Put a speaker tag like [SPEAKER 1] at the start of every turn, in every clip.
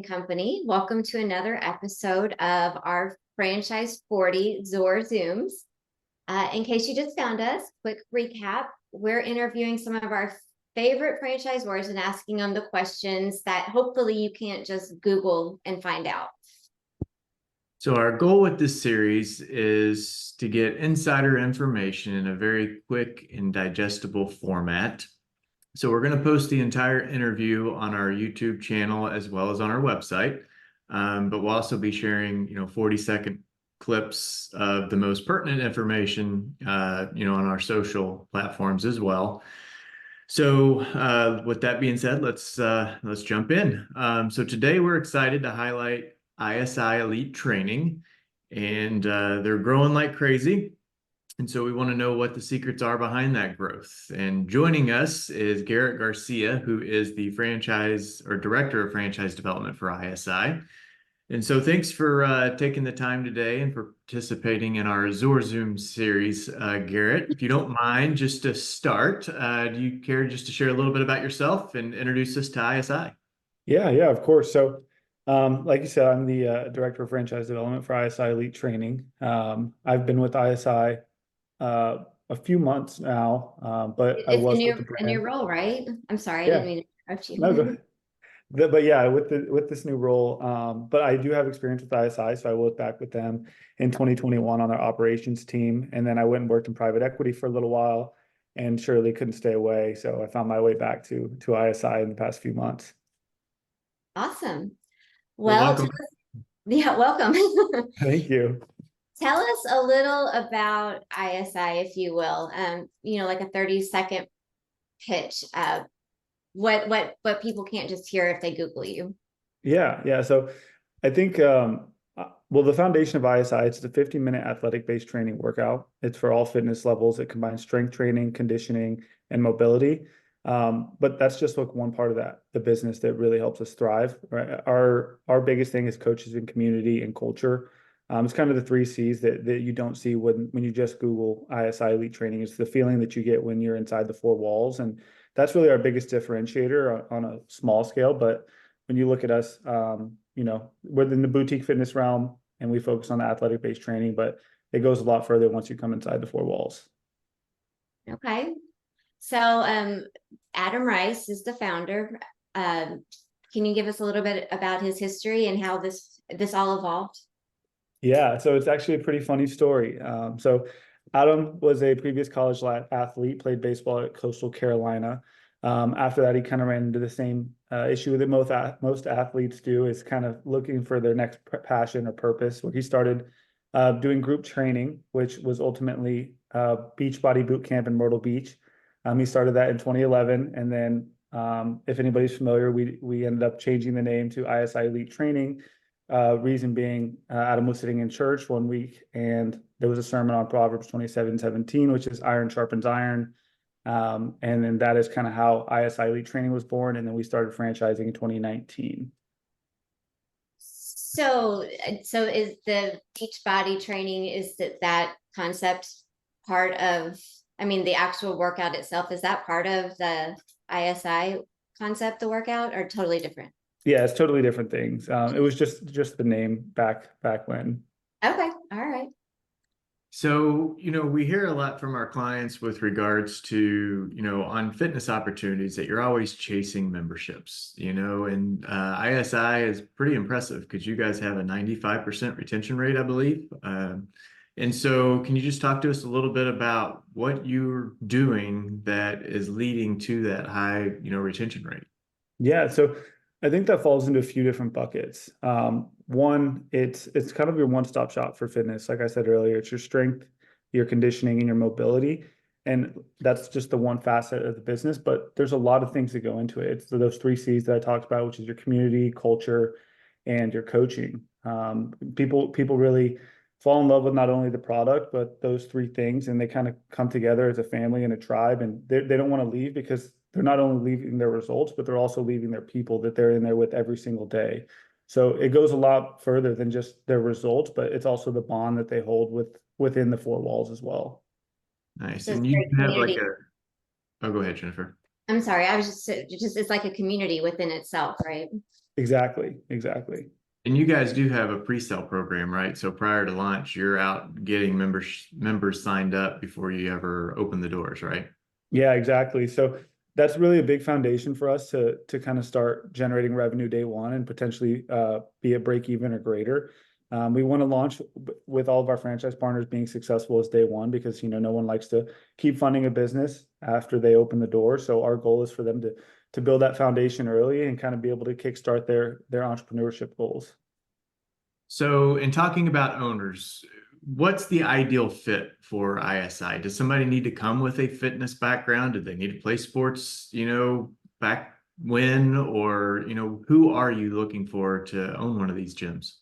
[SPEAKER 1] and company. Welcome to another episode of our Franchise 40 ZorZooms. In case you just found us, quick recap. We're interviewing some of our favorite franchisors and asking them the questions that hopefully you can't just Google and find out.
[SPEAKER 2] So our goal with this series is to get insider information in a very quick and digestible format. So we're going to post the entire interview on our YouTube channel as well as on our website. But we'll also be sharing, 40-second clips of the most pertinent information, on our social platforms as well. So with that being said, let's jump in. So today we're excited to highlight ISI Elite Training, and they're growing like crazy. And so we want to know what the secrets are behind that growth. And joining us is Garrett Garcia, who is the franchise or director of franchise development for ISI. And so thanks for taking the time today and for participating in our ZorZoom series, Garrett. If you don't mind, just to start, do you care just to share a little bit about yourself and introduce us to ISI?
[SPEAKER 3] Yeah, of course. So, like you said, I'm the director of franchise development for ISI Elite Training. I've been with ISI a few months now, but I was with the
[SPEAKER 1] a new
[SPEAKER 3] brand.
[SPEAKER 1] role, right? I'm sorry, I
[SPEAKER 3] Yeah.
[SPEAKER 1] didn't mean to interrupt you.
[SPEAKER 3] No, go ahead. But yeah, with this new role, but I do have experience with ISI, so I was back with them in 2021 on their operations team, and then I went and worked in private equity for a little while, and surely couldn't stay away, so I found my way back to ISI in the past few months.
[SPEAKER 1] Awesome.
[SPEAKER 2] Well,
[SPEAKER 1] Well,
[SPEAKER 2] welcome.
[SPEAKER 1] welcome.
[SPEAKER 3] Thank you.
[SPEAKER 1] Tell us a little about ISI, if you will. Like a 30-second pitch of what people can't just hear if they Google you.
[SPEAKER 3] Yeah. So I think, well, the foundation of ISI, it's the 50-minute athletic-based training workout. It's for all fitness levels. It combines strength training, conditioning, and mobility. But that's just like one part of the business that really helps us thrive. Right? Our biggest thing is coaches and community and culture. It's kind of the 3 C's that you don't see when you just Google ISI Elite Training. It's the feeling that you get when you're inside the 4 walls. And that's really our biggest differentiator on a small scale. But when you look at us, we're in the boutique fitness realm and we focus on the athletic-based training, but it goes a lot further once you come inside the 4 walls.
[SPEAKER 1] Okay. So Adam Rice is the founder. Can you give us a little bit about his history and how this all evolved?
[SPEAKER 3] Yeah, so it's actually a pretty funny story. So Adam was a previous college athlete, played baseball at Coastal Carolina. After that, he kind of ran into the same issue that most athletes do, is kind of looking for their next passion or purpose. Where he started doing group training, which was ultimately Beachbody Boot Camp in Myrtle Beach. He started that in 2011, and then if anybody's familiar, we ended up changing the name to ISI Elite Training. Reason being, Adam was sitting in church one week and there was a sermon on Proverbs 27:17, which is iron sharpens iron. And then that is kind of how ISI Elite Training was born. And then we started franchising in 2019.
[SPEAKER 1] So is the Beachbody training, is that concept part of, the actual workout itself, is that part of the ISI concept, the workout, or totally different?
[SPEAKER 3] Yeah, it's totally different things. It was just the name back when.
[SPEAKER 1] Okay. All right.
[SPEAKER 2] So, we hear a lot from our clients with regards to, on fitness opportunities that you're always chasing memberships, and ISI is pretty impressive because you guys have a 95% retention rate, I believe. And so can you just talk to us a little bit about what you're doing that is leading to that high, retention rate?
[SPEAKER 3] Yeah, so I think that falls into a few different buckets. One, it's kind of your one-stop shop for fitness. Like I said earlier, it's your strength, your conditioning, and your mobility. And that's just the one facet of the business, but there's a lot of things that go into it. It's those 3 C's that I talked about, which is your community, culture, and your coaching. People really fall in love with not only the product, but those 3 things, and they kind of come together as a family and a tribe, and they don't want to leave because they're not only leaving their results, but they're also leaving their people that they're in there with every single day. So it goes a lot further than just their results, but it's also the bond that they hold within the 4 walls as well.
[SPEAKER 2] Nice.
[SPEAKER 1] So
[SPEAKER 2] And you have oh, go ahead, Jennifer.
[SPEAKER 1] I'm sorry. I was just it's like a community within itself, right?
[SPEAKER 3] Exactly. Exactly.
[SPEAKER 2] And you guys do have a pre-sale program, right? So prior to launch, you're out getting members signed up before you ever open the doors, right?
[SPEAKER 3] Yeah, exactly. So that's really a big foundation for us to kind of start generating revenue day one and potentially be at break even or greater. We want to launch with all of our franchise partners being successful as day one because no one likes to keep funding a business after they open the door. So our goal is for them to build that foundation early and kind of be able to kickstart their entrepreneurship goals.
[SPEAKER 2] So in talking about owners, what's the ideal fit for ISI? Does somebody need to come with a fitness background? Do they need to play sports, back when, or, who are you looking for to own one of these gyms?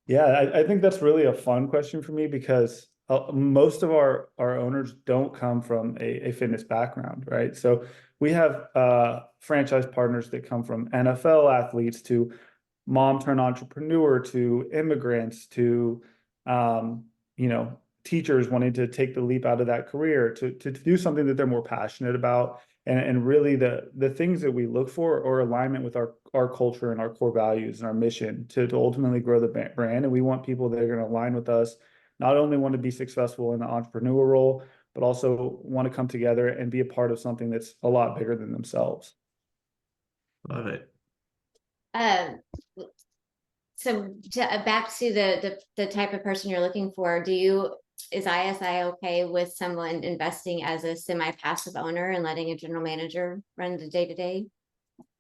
[SPEAKER 3] Yeah, I think that's really a fun question for me because most of our owners don't come from a fitness background, right? So we have franchise partners that come from NFL athletes to mom turned entrepreneur to immigrants to um, teachers wanting to take the leap out of that career to do something that they're more passionate about. And really the things that we look for are alignment with our culture and our core values and our mission to ultimately grow the brand. And we want people that are going to align with us, not only want to be successful in the entrepreneur role, but also want to come together and be a part of something that's a lot bigger than themselves.
[SPEAKER 2] Love it.
[SPEAKER 1] Um, back to the type of person you're looking for, is ISI okay with someone investing as a semi-passive owner and letting a general manager run the day-to-day?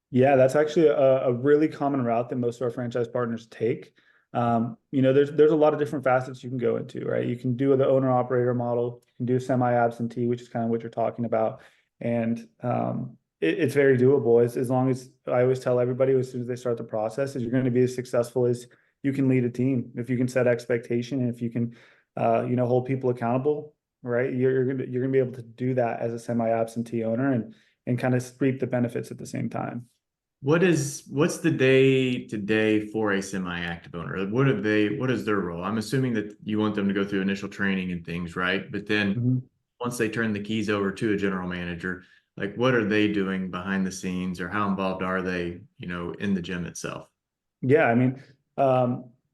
[SPEAKER 3] Yeah, that's actually a really common route that most of our franchise partners take. There's a lot of different facets you can go into, right? You can do the owner operator model, you can do semi-absentee, which is kind of what you're talking about. And it's very doable as long as I always tell everybody as soon as they start the process is you're going to be as successful as you can lead a team. If you can set expectation and if you can, hold people accountable, right? You're gonna be able to do that as a semi-absentee owner and kind of reap the benefits at the same time.
[SPEAKER 2] What's the day to day for a semi-active owner? What is their role? I'm assuming that you want them to go through initial training and things, right? But then
[SPEAKER 3] Mhm.
[SPEAKER 2] once they turn the keys over to a general manager, like what are they doing behind the scenes or how involved are they, in the gym itself?
[SPEAKER 3] Yeah, I mean,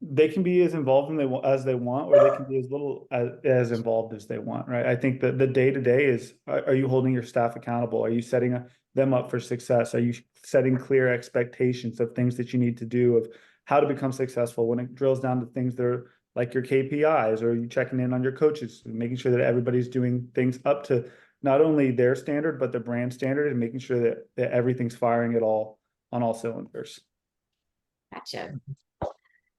[SPEAKER 3] they can be as involved as they want, or they can be as little as involved as they want, right? I think that the day to day is: are you holding your staff accountable? Are you setting them up for success? Are you setting clear expectations of things that you need to do, of how to become successful? When it drills down to things that are like your KPIs, or are you checking in on your coaches, making sure that everybody's doing things up to not only their standard but the brand standard, and making sure that everything's firing at all on all cylinders.
[SPEAKER 1] Gotcha.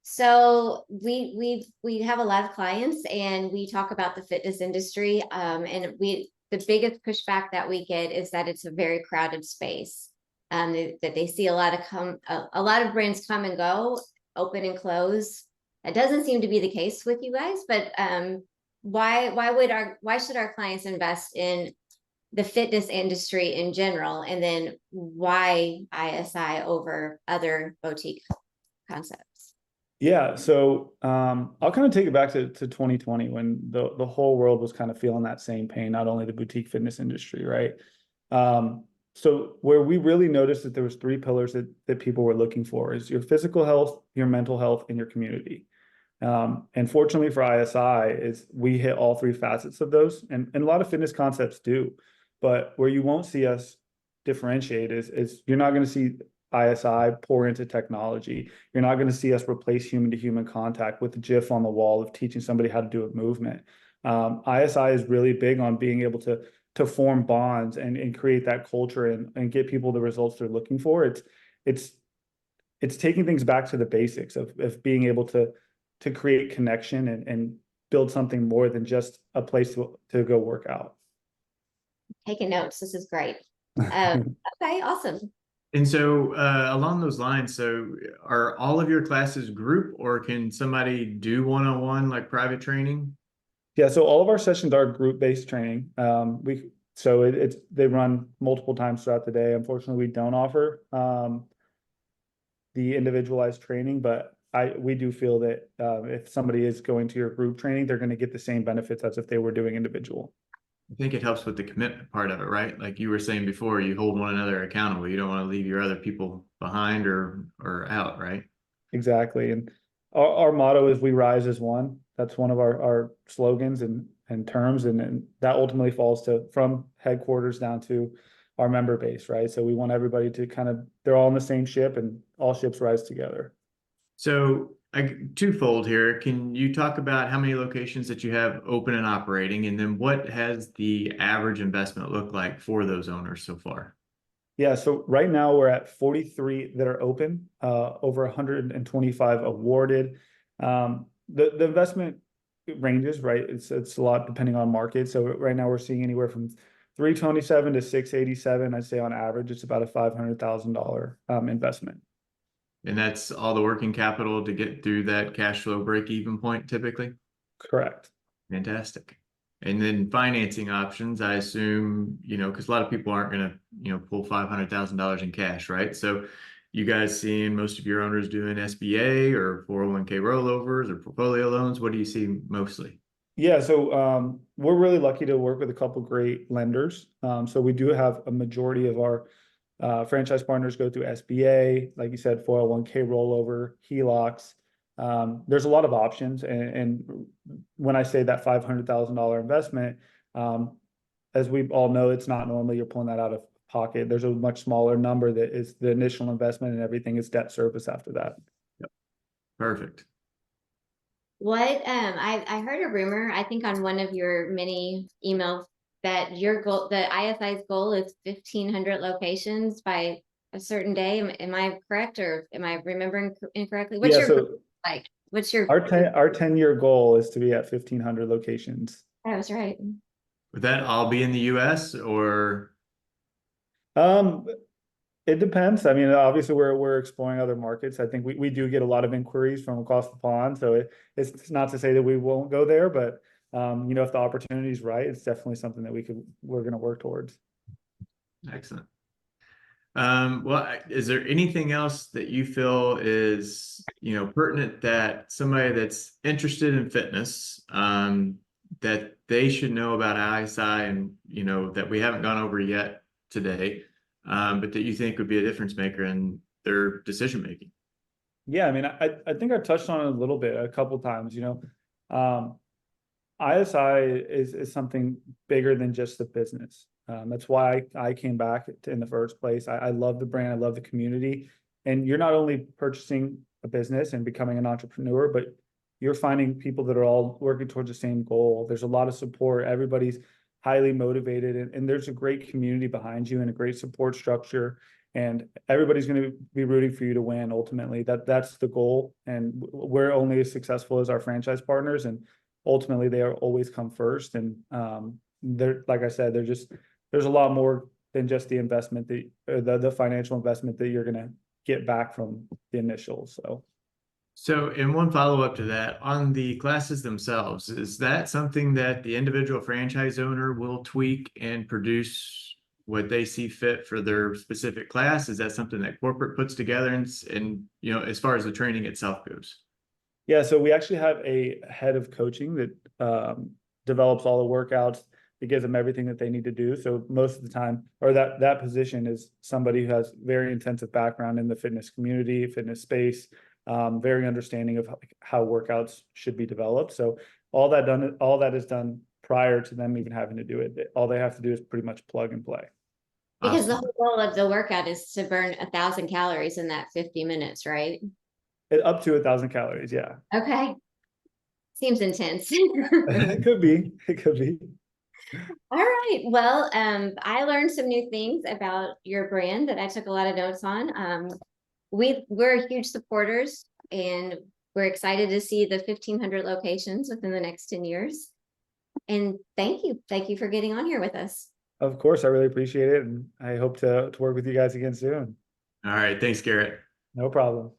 [SPEAKER 1] So we have a lot of clients and we talk about the fitness industry. And the biggest pushback that we get is that it's a very crowded space. That they see a lot of brands come and go, open and close. That doesn't seem to be the case with you guys, but why should our clients invest in the fitness industry in general, and then why ISI over other boutique concepts?
[SPEAKER 3] Yeah, so I'll kind of take it back to 2020 when the whole world was kind of feeling that same pain, not only the boutique fitness industry, right? So where we really noticed that there was three pillars that people were looking for is your physical health, your mental health, and your community. And fortunately for ISI is we hit all three facets of those, and a lot of fitness concepts do, but where you won't see us differentiate is you're not going to see ISI pour into technology. You're not going to see us replace human to human contact with the GIF on the wall of teaching somebody how to do a movement. ISI is really big on being able to form bonds and create that culture and get people the results they're looking for. It's taking things back to the basics of being able to create connection and build something more than just a place to go work out.
[SPEAKER 1] Taking notes. This is great. Okay, awesome.
[SPEAKER 2] And so along those lines, so are all of your classes group or can somebody do one-on-one like private training?
[SPEAKER 3] Yeah, so all of our sessions are group-based training. They run multiple times throughout the day. Unfortunately, we don't offer the individualized training, but we do feel that if somebody is going to your group training, they're going to get the same benefits as if they were doing individual.
[SPEAKER 2] I think it helps with the commitment part of it, right? Like you were saying before, you hold one another accountable. You don't want to leave your other people behind or out, right?
[SPEAKER 3] Exactly. And our motto is we rise as one. That's one of our slogans and terms. And that ultimately falls to from headquarters down to our member base, right? So we want everybody to they're all in the same ship and all ships rise together.
[SPEAKER 2] So twofold here. Can you talk about how many locations that you have open and operating, and then what has the average investment looked like for those owners so far?
[SPEAKER 3] Yeah, so right now we're at 43 that are open, over 125 awarded. The investment ranges, right? It's a lot depending on market. So right now we're seeing anywhere from 327 to 687. I'd say on average, it's about a $500,000 investment.
[SPEAKER 2] And that's all the working capital to get through that cash flow break even point typically?
[SPEAKER 3] Correct.
[SPEAKER 2] Fantastic. And then financing options, I assume, because a lot of people aren't going to, pull $500,000 in cash, right? So you guys seeing most of your owners doing SBA or 401k rollovers or portfolio loans? What do you see mostly?
[SPEAKER 3] Yeah, so we're really lucky to work with a couple great lenders. So we do have a majority of our franchise partners go through SBA, like you said, 401k rollover, HELOCs. There's a lot of options. And when I say that $500,000 investment, as we all know, it's not normally you're pulling that out of pocket. There's a much smaller number that is the initial investment, and everything is debt service after that.
[SPEAKER 2] Yep. Perfect.
[SPEAKER 1] What I heard a rumor, I think on one of your many emails, that your goal, the ISI's goal is 1,500 locations by a certain day. Am I correct, or am I remembering incorrectly? What's
[SPEAKER 3] Yeah,
[SPEAKER 1] your
[SPEAKER 3] so
[SPEAKER 1] like? What's your
[SPEAKER 3] our 10-year goal is to be at 1,500 locations.
[SPEAKER 1] I was right.
[SPEAKER 2] Would that all be in the US or?
[SPEAKER 3] It depends. I mean, obviously we're exploring other markets. I think we do get a lot of inquiries from across the pond. So it's not to say that we won't go there, but if the opportunity is right, it's definitely something that we're going to work towards.
[SPEAKER 2] Excellent. Well, is there anything else that you feel is, pertinent that somebody that's interested in fitness, that they should know about ISI and, that we haven't gone over yet today, but that you think would be a difference maker in their decision making?
[SPEAKER 3] Yeah, I mean, I think I touched on it a little bit a couple times. ISI is something bigger than just the business. That's why I came back in the first place. I love the brand. I love the community. And you're not only purchasing a business and becoming an entrepreneur, but you're finding people that are all working towards the same goal. There's a lot of support. Everybody's highly motivated, and there's a great community behind you and a great support structure. And everybody's going to be rooting for you to win. Ultimately, that's the goal. And we're only as successful as our franchise partners. And ultimately they are always come first. And they're, like I said, there's a lot more than just the investment the financial investment that you're going to get back from the initial.
[SPEAKER 2] So, in one follow-up to that, on the classes themselves, is that something that the individual franchise owner will tweak and produce what they see fit for their specific class? Is that something that corporate puts together and as far as the training itself goes?
[SPEAKER 3] Yeah, so we actually have a head of coaching that develops all the workouts. It gives them everything that they need to do. So most of the time, or that position is somebody who has very intensive background in the fitness community, fitness space, very understanding of how workouts should be developed. So all that is done prior to them even having to do it. All they have to do is pretty much plug and play.
[SPEAKER 1] Because the
[SPEAKER 2] Awesome.
[SPEAKER 1] whole goal of the workout is to burn 1,000 calories in that 50 minutes, right?
[SPEAKER 3] Up to 1,000 calories, yeah.
[SPEAKER 1] Okay. Seems intense.
[SPEAKER 3] It could be. It could be.
[SPEAKER 1] All right. Well, I learned some new things about your brand that I took a lot of notes on. We're huge supporters, and we're excited to see the 1,500 locations within the next 10 years. And thank you for getting on here with us.
[SPEAKER 3] Of course, I really appreciate it, and I hope to work with you guys again soon.
[SPEAKER 2] All right. Thanks, Garrett.
[SPEAKER 3] No problem.